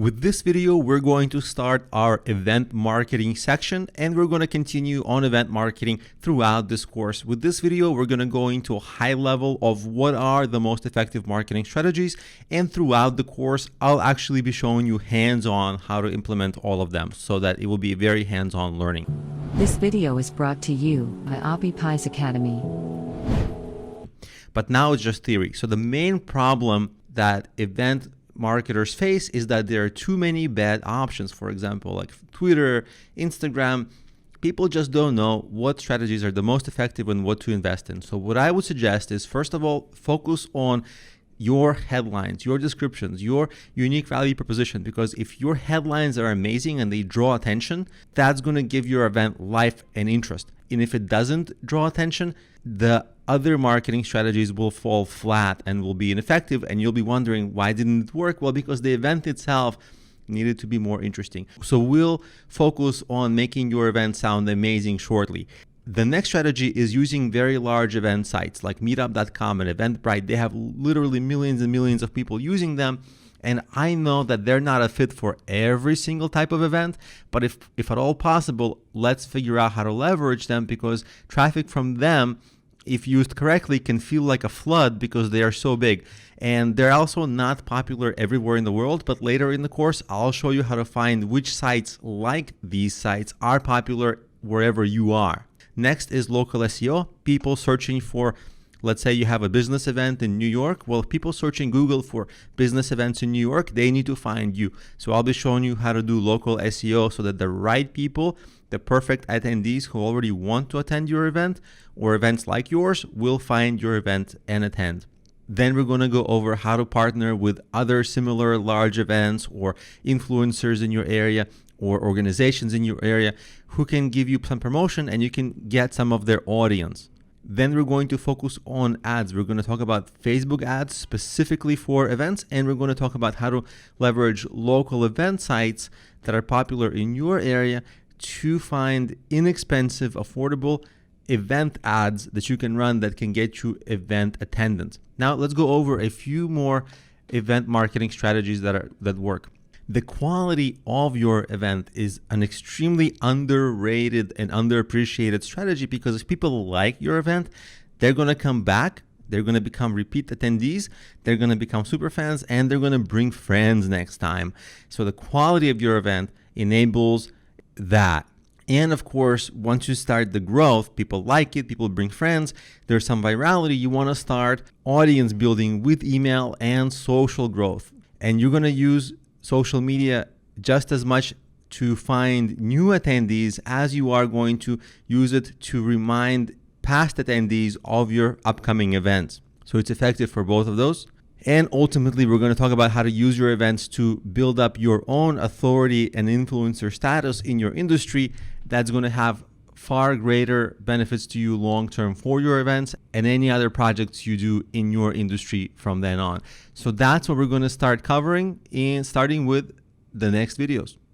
With this video, we're going to start our event marketing section, and we're going to continue on event marketing throughout this course. With this video, we're going to go into a high level of what are the most effective marketing strategies, and throughout the course, I'll actually be showing you hands-on how to implement all of them so that it will be very hands-on learning. This video is brought to you by Appy Pie Academy. But now it's just theory. So the main problem that event marketers face is that there are too many bad options. For example, like Twitter, Instagram, people just don't know what strategies are the most effective and what to invest in. So what I would suggest is, first of all, focus on your headlines, your descriptions, your unique value proposition, because if your headlines are amazing and they draw attention, that's going to give your event life and interest. And if it doesn't draw attention, the other marketing strategies will fall flat and will be ineffective, and you'll be wondering, why didn't it work? Well, because the event itself needed to be more interesting. So we'll focus on making your event sound amazing shortly. The next strategy is using very large event sites like meetup.com and Eventbrite. They have literally millions and millions of people using them. And I know that they're not a fit for every single type of event, but if at all possible, let's figure out how to leverage them, because traffic from them, if used correctly, can feel like a flood because they are so big. And they're also not popular everywhere in the world, but later in the course, I'll show you how to find which sites like these sites are popular wherever you are. Next is local SEO, people searching for, let's say you have a business event in New York. Well, people searching Google for business events in New York, they need to find you. So I'll be showing you how to do local SEO so that the right people, the perfect attendees who already want to attend your event or events like yours, will find your event and attend. Then we're going to go over how to partner with other similar large events or influencers in your area or organizations in your area who can give you some promotion and you can get some of their audience. Then we're going to focus on ads. We're going to talk about Facebook ads specifically for events, and we're going to talk about how to leverage local event sites that are popular in your area to find inexpensive, affordable event ads that you can run that can get you event attendance. Now let's go over a few more event marketing strategies that work. The quality of your event is an extremely underrated and underappreciated strategy, because if people like your event, they're going to come back, they're going to become repeat attendees, they're going to become super fans, and they're going to bring friends next time. So the quality of your event enables that. And of course, once you start the growth, people like it, people bring friends, there's some virality, you want to start audience building with email and social growth. And you're going to use social media just as much to find new attendees as you are going to use it to remind past attendees of your upcoming events. So it's effective for both of those. And ultimately, we're going to talk about how to use your events to build up your own authority and influencer status in your industry. That's going to have far greater benefits to you long-term for your events and any other projects you do in your industry from then on. So that's what we're going to start covering, and starting with the next videos.